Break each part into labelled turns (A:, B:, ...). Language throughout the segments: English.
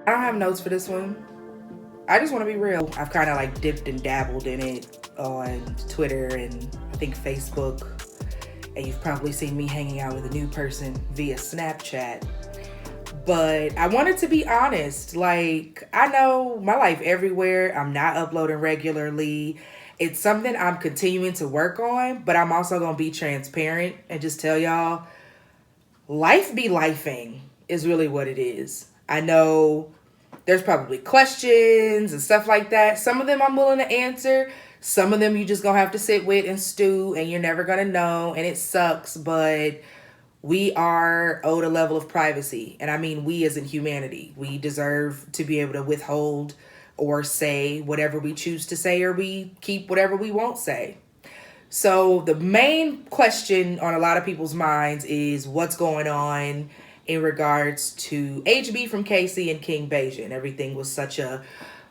A: I don't have notes for this one. I just want to be real. I've kind of like dipped and dabbled in it on Twitter and I think Facebook. And you've probably seen me hanging out with a new person via Snapchat. But I wanted to be honest. Like, I know my life everywhere. I'm not uploading regularly. It's something I'm continuing to work on, but I'm also going to be transparent and just tell y'all life be lifing is really what it is. I know there's probably questions and stuff like that. Some of them I'm willing to answer. Some of them you just gonna have to sit with and stew and you're never gonna know and it sucks, but we are owed a level of privacy. And I mean we as in humanity. We deserve to be able to withhold or say whatever we choose to say or we keep whatever we won't say. So the main question on a lot of people's minds is what's going on in regards to HB from KC and King Beijing. Everything was such a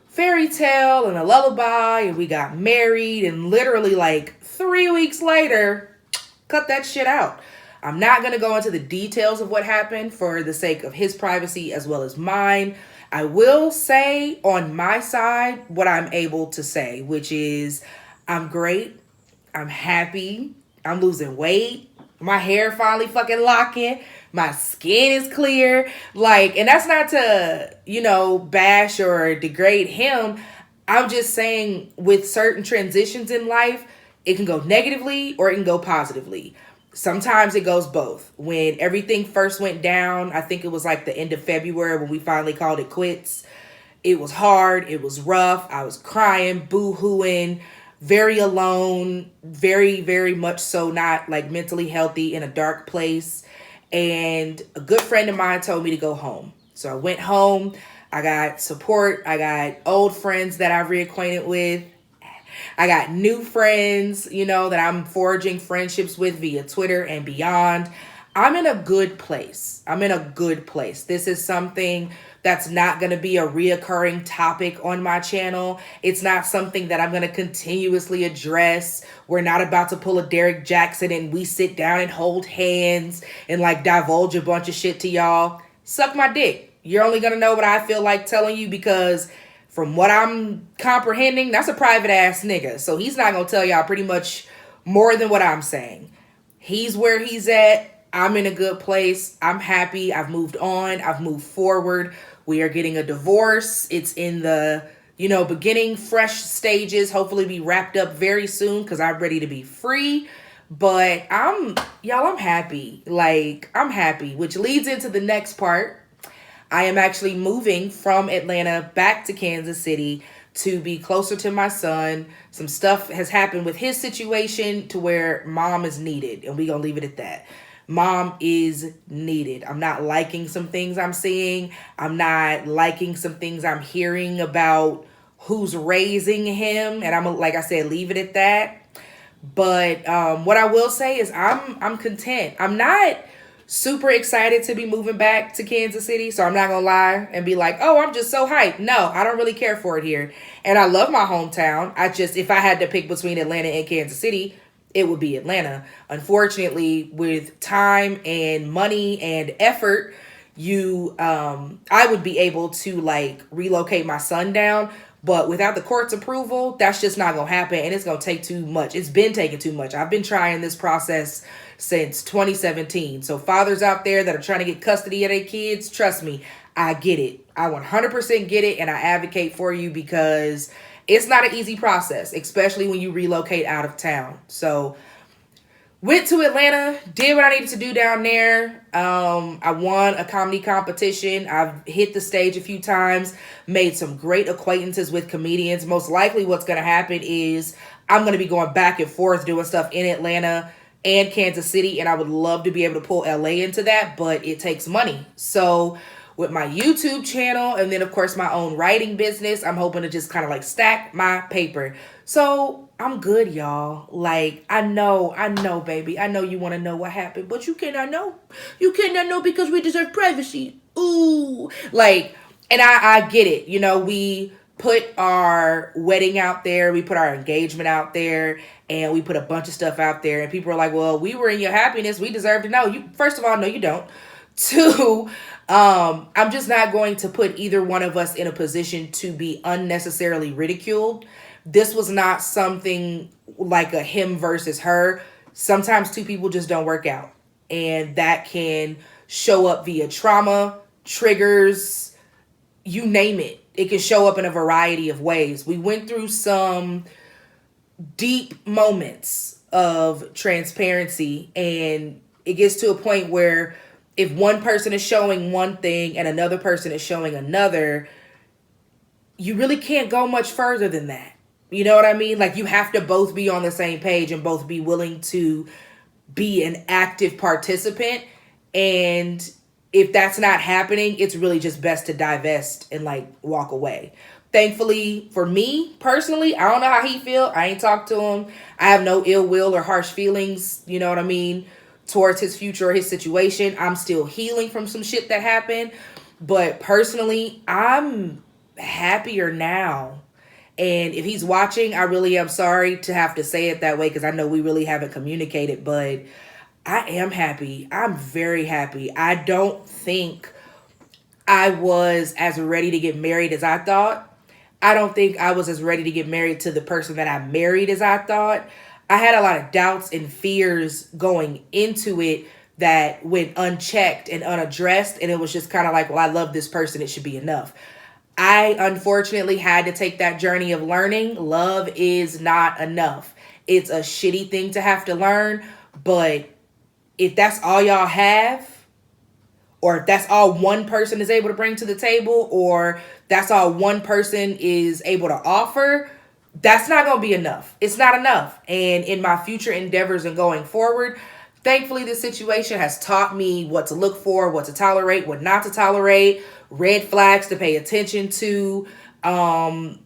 A: fairy tale and a lullaby, and we got married, and literally like 3 weeks later, cut that shit out. I'm not going to go into the details of what happened for the sake of his privacy as well as mine. I will say on my side what I'm able to say, which is I'm great. I'm happy. I'm losing weight. My hair finally fucking locking. My skin is clear. Like, and that's not to, bash or degrade him. I'm just saying with certain transitions in life, it can go negatively or it can go positively. Sometimes it goes both. When everything first went down, I think it was like the end of February when we finally called it quits. It was hard. It was rough. I was crying, boo-hooing, very alone, very, very much so not like mentally healthy, in a dark place. And a good friend of mine told me to go home. So I went home. I got support. I got old friends that I've reacquainted with. I got new friends, that I'm forging friendships with via Twitter and beyond. I'm in a good place. I'm in a good place. This is something that's not going to be a reoccurring topic on my channel. It's not something that I'm going to continuously address. We're not about to pull a Derek Jackson and we sit down and hold hands and like divulge a bunch of shit to y'all. Suck my dick. You're only going to know what I feel like telling you because from what I'm comprehending, that's a private ass nigga. So he's not going to tell y'all pretty much more than what I'm saying. He's where he's at. I'm in a good place. I'm happy. I've moved on. I've moved forward. We are getting a divorce. It's in the, beginning fresh stages. Hopefully be wrapped up very soon because I'm ready to be free. But I'm happy. Like, I'm happy, which leads into the next part. I am actually moving from Atlanta back to Kansas City to be closer to my son. Some stuff has happened with his situation to where mom is needed, and we're going to leave it at that. Mom is needed. I'm not liking some things I'm seeing. I'm not liking some things I'm hearing about who's raising him, and I'm, like I said, leave it at that. But what I will say is I'm content. I'm not super excited to be moving back to Kansas City, so I'm not gonna lie and be like, oh, I'm just so hyped. No, I don't really care for it here, and I love my hometown. If I had to pick between Atlanta and Kansas City, it would be Atlanta. Unfortunately, with time and money and effort, I would be able to like relocate my son down. But without the court's approval, that's just not going to happen. And it's going to take too much. It's been taking too much. I've been trying this process since 2017. So fathers out there that are trying to get custody of their kids, trust me, I get it. I 100% get it. And I advocate for you because it's not an easy process, especially when you relocate out of town. So went to Atlanta, did what I needed to do down there. I won a comedy competition. I've hit the stage a few times, made some great acquaintances with comedians. Most likely what's going to happen is I'm going to be going back and forth doing stuff in Atlanta and Kansas City, and I would love to be able to pull LA into that, but it takes money. So with my YouTube channel and then, of course, my own writing business, I'm hoping to just kind of like stack my paper. So I'm good, y'all. Like, I know, baby. I know you want to know what happened, but you cannot know. You cannot know because we deserve privacy. Ooh. Like, and I get it. We put our wedding out there. We put our engagement out there. And we put a bunch of stuff out there. And people are like, well, we were in your happiness. We deserve to know. First of all, no, you don't. Two, I'm just not going to put either one of us in a position to be unnecessarily ridiculed. This was not something like a him versus her. Sometimes two people just don't work out. And that can show up via trauma, triggers, you name it. It can show up in a variety of ways. We went through some deep moments of transparency, and it gets to a point where if one person is showing one thing and another person is showing another, you really can't go much further than that. You know what I mean? Like, you have to both be on the same page and both be willing to be an active participant. And if that's not happening, it's really just best to divest and like walk away. Thankfully for me personally, I don't know how he feel. I ain't talked to him. I have no ill will or harsh feelings, you know what I mean, towards his future or his situation. I'm still healing from some shit that happened. But personally, I'm happier now. And if he's watching, I really am sorry to have to say it that way, because I know we really haven't communicated, but I am happy. I'm very happy. I don't think I was as ready to get married as I thought. I don't think I was as ready to get married to the person that I married as I thought. I had a lot of doubts and fears going into it that went unchecked and unaddressed. And it was just kind of like, well, I love this person. It should be enough. I unfortunately had to take that journey of learning. Love is not enough. It's a shitty thing to have to learn. But if that's all y'all have, or if that's all one person is able to bring to the table, or that's all one person is able to offer, that's not going to be enough. It's not enough. And in my future endeavors and going forward, thankfully, this situation has taught me what to look for, what to tolerate, what not to tolerate, red flags to pay attention to. I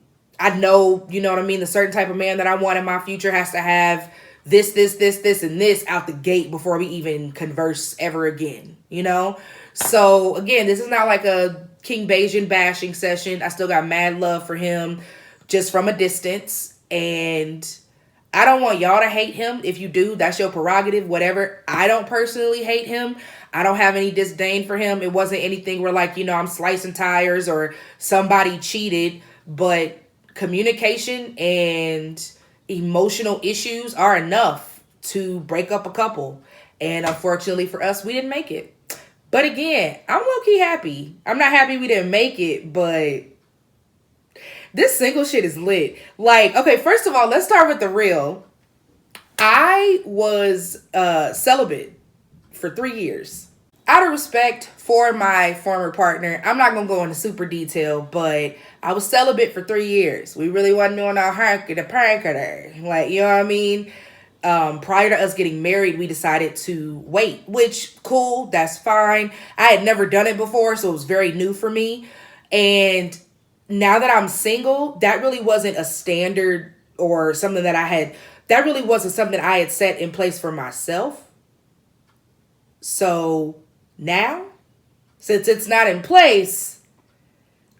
A: know, you know what I mean, the certain type of man that I want in my future has to have this, and this out the gate before we even converse ever again, you know? So, again, this is not like a King Bajan bashing session. I still got mad love for him just from a distance. And I don't want y'all to hate him. If you do, that's your prerogative, whatever. I don't personally hate him. I don't have any disdain for him. It wasn't anything where, like, you know, I'm slicing tires or somebody cheated. But communication and emotional issues are enough to break up a couple. And unfortunately for us, we didn't make it. But again, I'm low-key happy. I'm not happy we didn't make it, but this single shit is lit. Like, okay, first of all, let's start with the real. I was celibate for 3 years. Out of respect for my former partner, I'm not going to go into super detail, but I was celibate for 3 years. We really wasn't doing our hanky-the-panky. Like, you know what I mean? Prior to us getting married, we decided to wait, which cool, that's fine. I had never done it before, so it was very new for me. And now that I'm single, that really wasn't a standard or something that really wasn't something I had set in place for myself. So now, since it's not in place,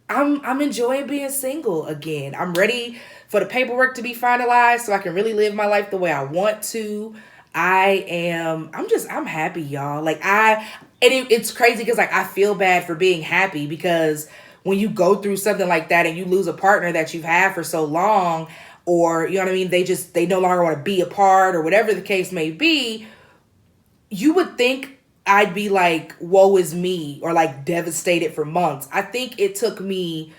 A: I'm enjoying being single again. I'm ready for the paperwork to be finalized so I can really live my life the way I want to. I'm happy, y'all. Like, it's crazy because, like, I feel bad for being happy, because when you go through something like that and you lose a partner that you've had for so long, or, you know what I mean, they no longer want to be apart or whatever the case may be, you would think I'd be like, woe is me, or like devastated for months. I think it took me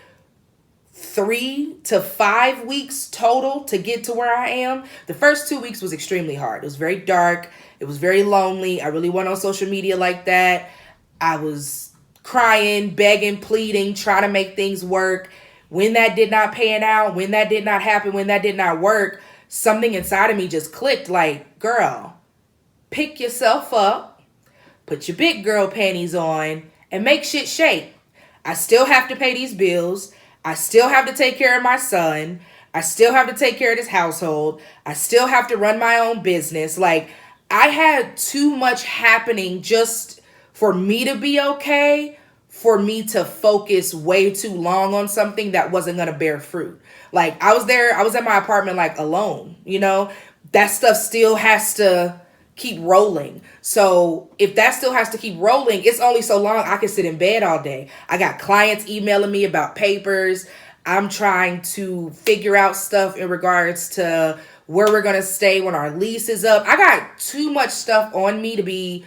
A: 3 to 5 weeks total to get to where I am. The first 2 weeks was extremely hard. It was very dark. It was very lonely. I really wasn't on social media like that. I was crying, begging, pleading, trying to make things work. When that did not pan out, when that did not happen, when that did not work, something inside of me just clicked like, girl, pick yourself up, put your big girl panties on, and make shit shake. I still have to pay these bills. I still have to take care of my son. I still have to take care of this household. I still have to run my own business. Like, I had too much happening just for me to be okay, for me to focus way too long on something that wasn't going to bear fruit. Like, I was at my apartment, like, alone, you know? That stuff still has to keep rolling. So if that still has to keep rolling, it's only so long I can sit in bed all day. I got clients emailing me about papers. I'm trying to figure out stuff in regards to where we're going to stay when our lease is up. I got too much stuff on me to be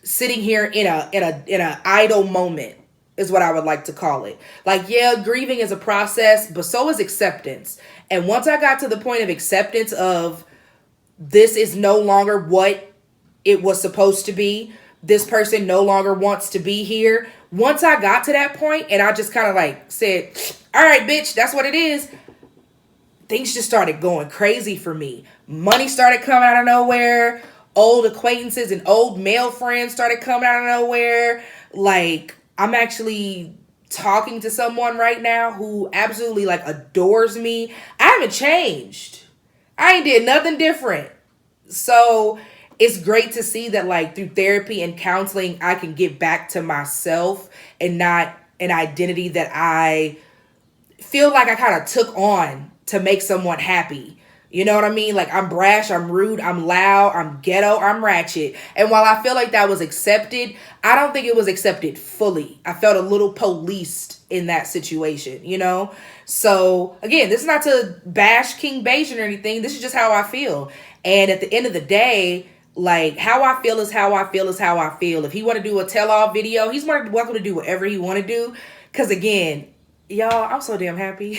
A: sitting here in a idle moment, is what I would like to call it. Like, yeah, grieving is a process, but so is acceptance. And once I got to the point of acceptance of this is no longer what it was supposed to be, this person no longer wants to be here. Once I got to that point and I just kind of like said, all right, bitch, that's what it is, things just started going crazy for me. Money started coming out of nowhere. Old acquaintances and old male friends started coming out of nowhere. Like, I'm actually talking to someone right now who absolutely like adores me. I haven't changed. I ain't did nothing different. So it's great to see that like through therapy and counseling, I can get back to myself and not an identity that I feel like I kind of took on to make someone happy. You know what I mean? Like, I'm brash, I'm rude, I'm loud, I'm ghetto, I'm ratchet. And while I feel like that was accepted, I don't think it was accepted fully. I felt a little policed in that situation, you know? So, again, this is not to bash King Bajan or anything. This is just how I feel. And at the end of the day, like, how I feel is how I feel is how I feel. If he want to do a tell-all video, he's more than welcome to do whatever he want to do. Because, again, y'all, I'm so damn happy.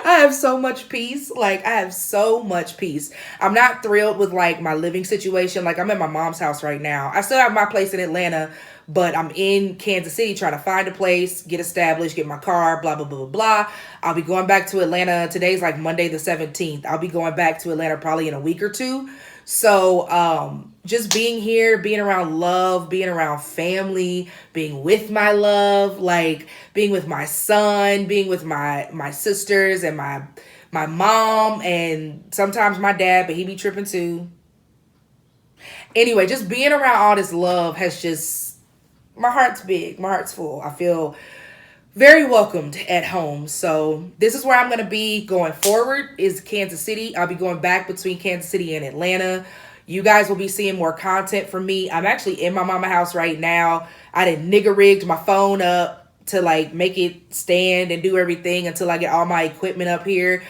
A: I have so much peace. Like, I have so much peace. I'm not thrilled with like my living situation. Like, I'm at my mom's house right now. I still have my place in Atlanta, but I'm in Kansas City trying to find a place, get established, get my car, blah, blah, blah, blah, blah. I'll be going back to Atlanta. Today's like Monday the 17th. I'll be going back to Atlanta probably in a week or two. So, just being here, being around love, being around family, being with my love, like being with my son, being with my sisters and my mom and sometimes my dad, but he be tripping too. Anyway, just being around all this love has just, my heart's big, my heart's full. I feel very welcomed at home. So this is where I'm going to be going forward, is Kansas City. I'll be going back between Kansas City and Atlanta. You guys will be seeing more content from me. I'm actually in my mama house right now. I done nigga rigged my phone up to like make it stand and do everything until I get all my equipment up here.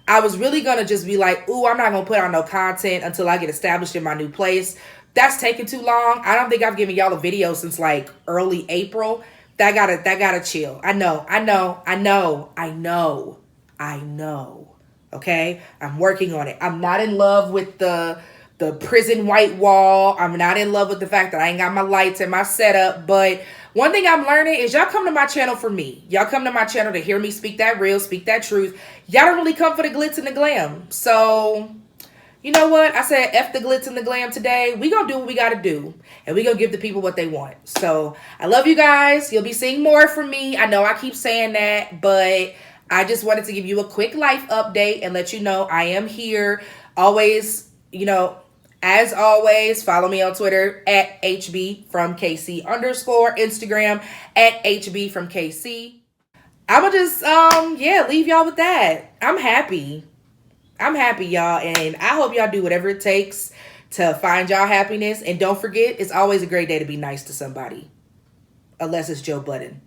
A: I was really going to just be like, ooh, I'm not going to put out no content until I get established in my new place. That's taking too long. I don't think I've given y'all a video since like early April. That gotta chill. I know. Okay? I'm working on it. I'm not in love with the prison white wall. I'm not in love with the fact that I ain't got my lights and my setup. But one thing I'm learning is y'all come to my channel for me. Y'all come to my channel to hear me speak that real, speak that truth. Y'all don't really come for the glitz and the glam. So, you know what? I said F the glitz and the glam today. We gonna do what we gotta do. And we gonna give the people what they want. So, I love you guys. You'll be seeing more from me. I know I keep saying that, but I just wanted to give you a quick life update and let you know I am here. Always, you know, as always, follow me on Twitter at hbfromkc _, Instagram at hbfromkc. I'ma just, leave y'all with that. I'm happy. I'm happy, y'all, and I hope y'all do whatever it takes to find y'all happiness. And don't forget, it's always a great day to be nice to somebody. Unless it's Joe Budden.